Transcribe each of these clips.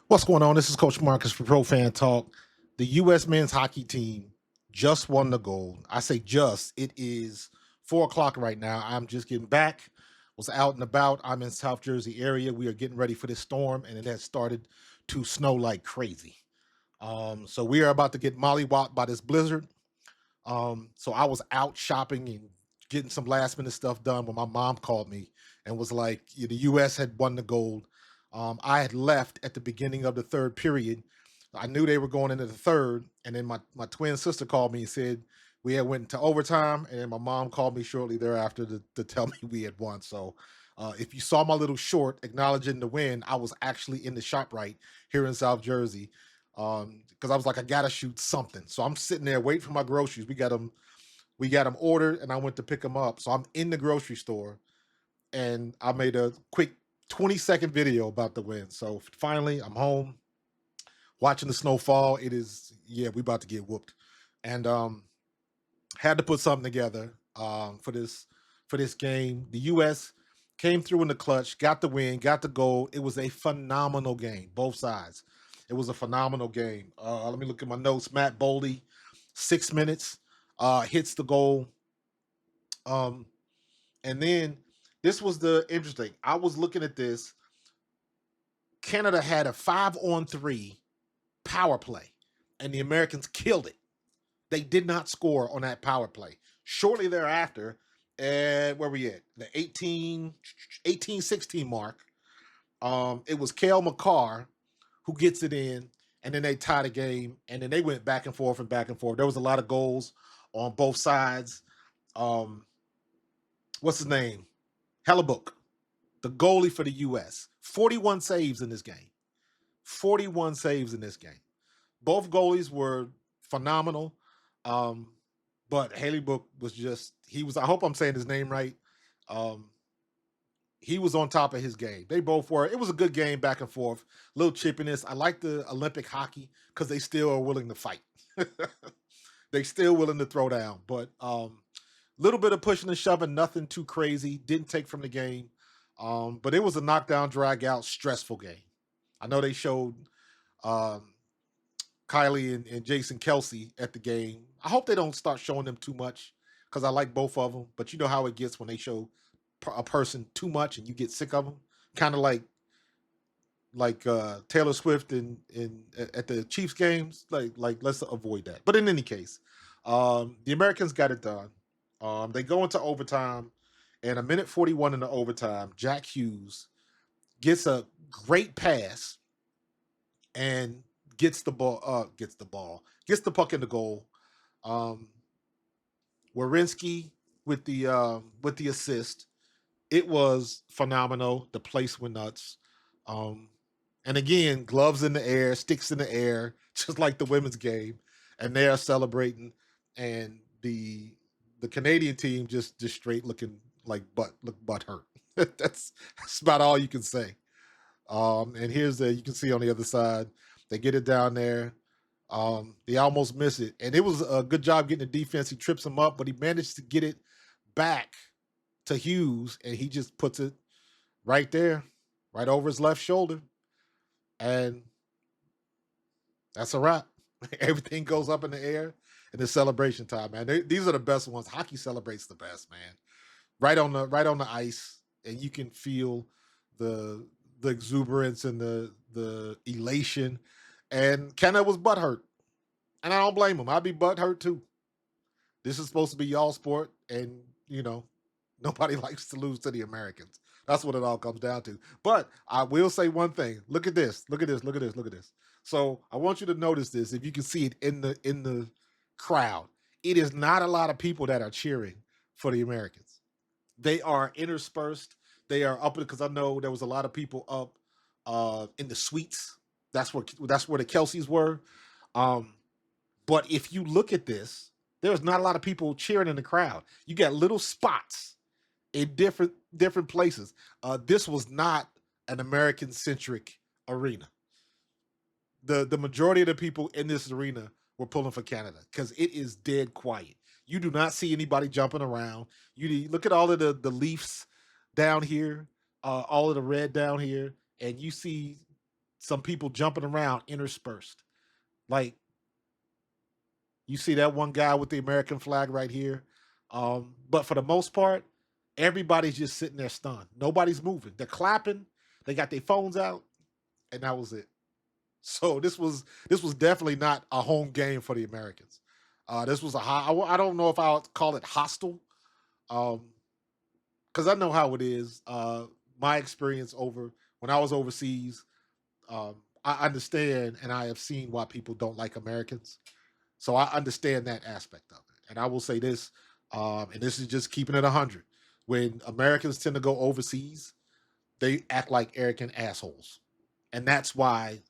What's going on? This is Coach Marcus for Pro Fan Talk. The U.S. men's hockey team just won the gold. I say just. It is 4 o'clock right now. I'm just getting back. Was out and about. I'm in South Jersey area. We are getting ready for this storm, and it has started to snow like crazy. So we are about to get mollywopped by this blizzard. So I was out shopping and getting some last minute stuff done when my mom called me and was like, the U.S. had won the gold. I had left at the beginning of the third period. I knew they were going into the third, and then my twin sister called me and said we had went into overtime, and then my mom called me shortly thereafter to tell me we had won. So if you saw my little short acknowledging the win, I was actually in the shop right here in South Jersey because I was like, I gotta shoot something. So I'm sitting there waiting for my groceries. We got them ordered, and I went to pick them up. So I'm in the grocery store, and I made a quick 20-second video about the win. So finally, I'm home watching the snowfall. It is, yeah, we about to get whooped, and had to put something together for this game. The U.S. came through in the clutch, got the win, got the goal. It was a phenomenal game, both sides. It was a phenomenal game. Let me look at my notes. Matt Boldy, 6 minutes, hits the goal. Um, and then this was the interesting. I was looking at this. Canada had a 5-on-3 power play, and the Americans killed it. They did not score on that power play. Shortly thereafter, where we at? The 18-16 mark. It was Cale McCarr who gets it in, and then they tie the game, and then they went back and forth and back and forth. There was a lot of goals on both sides. Um, what's his name? Hellebuyck, the goalie for the U.S. 41 saves in this game. 41 saves in this game. Both goalies were phenomenal. Um, but Hellebuyck was I hope I'm saying his name right. Um, he was on top of his game. They both were. It was a good game back and forth. Little chippiness. I like the Olympic hockey because they still are willing to fight. They still willing to throw down. But little bit of pushing and shoving, nothing too crazy. Didn't take from the game. But it was a knockdown, drag out, stressful game. I know they showed um, Kylie and Jason Kelsey at the game. I hope they don't start showing them too much because I like both of them. But you know how it gets when they show a person too much and you get sick of them. Kind of like Taylor Swift in at the Chiefs games. Like let's avoid that. But in any case, the Americans got it done. They go into overtime, and a minute 41 in the overtime, Jack Hughes gets a great pass and gets the puck in the goal. Um, Warinsky with the assist. It was phenomenal. The place went nuts. Um, and again, gloves in the air, sticks in the air, just like the women's game, and they are celebrating. And the Canadian team just straight looking like butt hurt. That's about all you can say. And here's you can see on the other side, they get it down there. They almost miss it. And it was a good job getting the defense. He trips him up, but he managed to get it back to Hughes, and he just puts it right there, right over his left shoulder. And that's a wrap. Everything goes up in the air, and it's celebration time, man. These are the best ones. Hockey celebrates the best, man. Right on the ice, and you can feel the the exuberance and the elation. And Canada was butthurt, and I don't blame him. I'd be butthurt too. This is supposed to be y'all sport, and nobody likes to lose to the Americans. That's what it all comes down to. But I will say one thing. Look at this. Look at this. Look at this. Look at this. So I want you to notice this. If you can see it in the crowd, it is not a lot of people that are cheering for the Americans. They are interspersed. They are up because I know there was a lot of people up in the suites. That's where the Kelseys were. Um, but if you look at this, there's not a lot of people cheering in the crowd. You got little spots in different places. This was not an American centric arena. The majority of the people in this arena were pulling for Canada because it is dead quiet. You do not see anybody jumping around. You look at all of the Leafs down here, all of the red down here, and you see some people jumping around interspersed. Like, you see that one guy with the American flag right here. But for the most part, everybody's just sitting there stunned. Nobody's moving. They're clapping. They got their phones out, and that was it. So this was definitely not a home game for the Americans. This was I don't know if I'll call it hostile, because I know how it is. My experience over when I was overseas, I understand and I have seen why people don't like Americans. So I understand that aspect of it. And I will say this, and this is just keeping it 100. When Americans tend to go overseas, they act like arrogant assholes. And that's why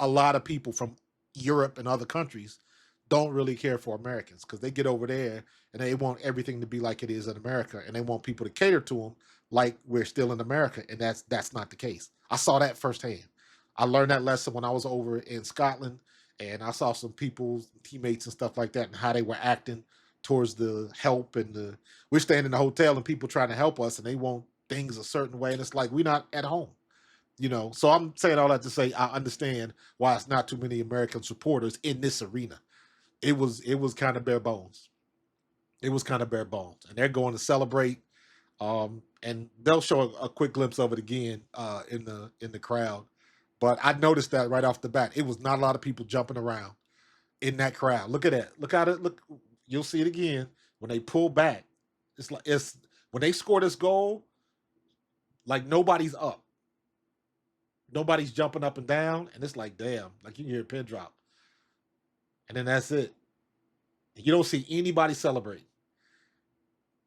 a lot of people from Europe and other countries don't really care for Americans, because they get over there and they want everything to be like it is in America, and they want people to cater to them like we're still in America, and that's not the case. I saw that firsthand. I learned that lesson when I was over in Scotland, and I saw some people, teammates and stuff like that, and how they were acting towards the help, and we're staying in the hotel and people trying to help us, and they want things a certain way, and it's like we're not at home. So I'm saying all that to say I understand why it's not too many American supporters in this arena. It was kind of bare bones. It was kind of bare bones, and they're going to celebrate. And they'll show a quick glimpse of it again in the crowd. But I noticed that right off the bat, it was not a lot of people jumping around in that crowd. Look at that. Look how it look. You'll see it again when they pull back. It's when they score this goal, like nobody's up. Nobody's jumping up and down, and it's like, damn, like you can hear a pin drop. And then that's it. You don't see anybody celebrate.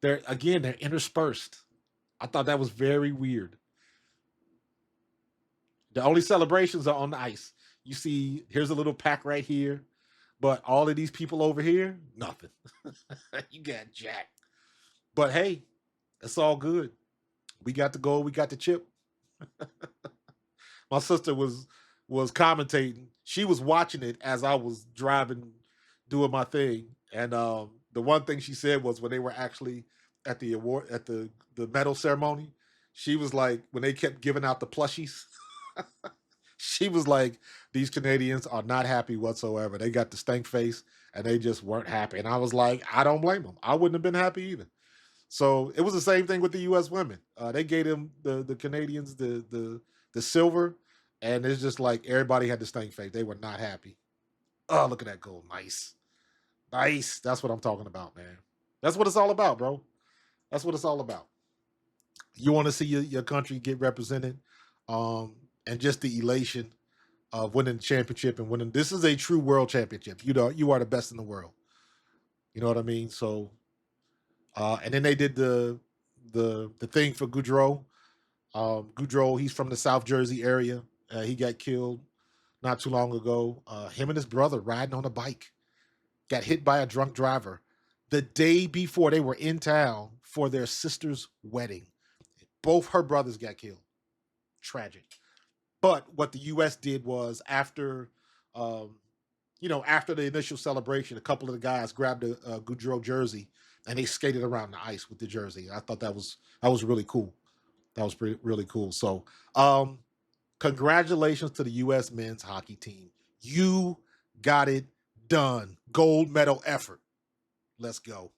They're interspersed. I thought that was very weird. The only celebrations are on the ice. You see, here's a little pack right here, but all of these people over here, nothing. You got Jack. But hey, it's all good. We got the goal. We got the chip. My sister was commentating. She was watching it as I was driving, doing my thing. And the one thing she said was when they were actually at the award at the medal ceremony, she was like, when they kept giving out the plushies, she was like, these Canadians are not happy whatsoever. They got the stank face and they just weren't happy. And I was like, I don't blame them. I wouldn't have been happy either. So it was the same thing with the U.S. women. They gave them the Canadians the silver, and it's just like everybody had the stank face. They were not happy. Oh, look at that goal. Nice. Nice. That's what I'm talking about, man. That's what it's all about, bro. That's what it's all about. You want to see your country get represented, and just the elation of winning the championship and winning. This is a true world championship. You are the best in the world. You know what I mean? So, and then they did the thing for Gaudreau. Gaudreau, he's from the South Jersey area. He got killed not too long ago. Him and his brother riding on a bike got hit by a drunk driver the day before they were in town for their sister's wedding. Both her brothers got killed. Tragic. But what the U.S. did was um, after the initial celebration, a couple of the guys grabbed a Gaudreau jersey and they skated around the ice with the jersey. I thought that was really cool. That was really cool. So, congratulations to the U.S. men's hockey team. You got it done. Gold medal effort. Let's go.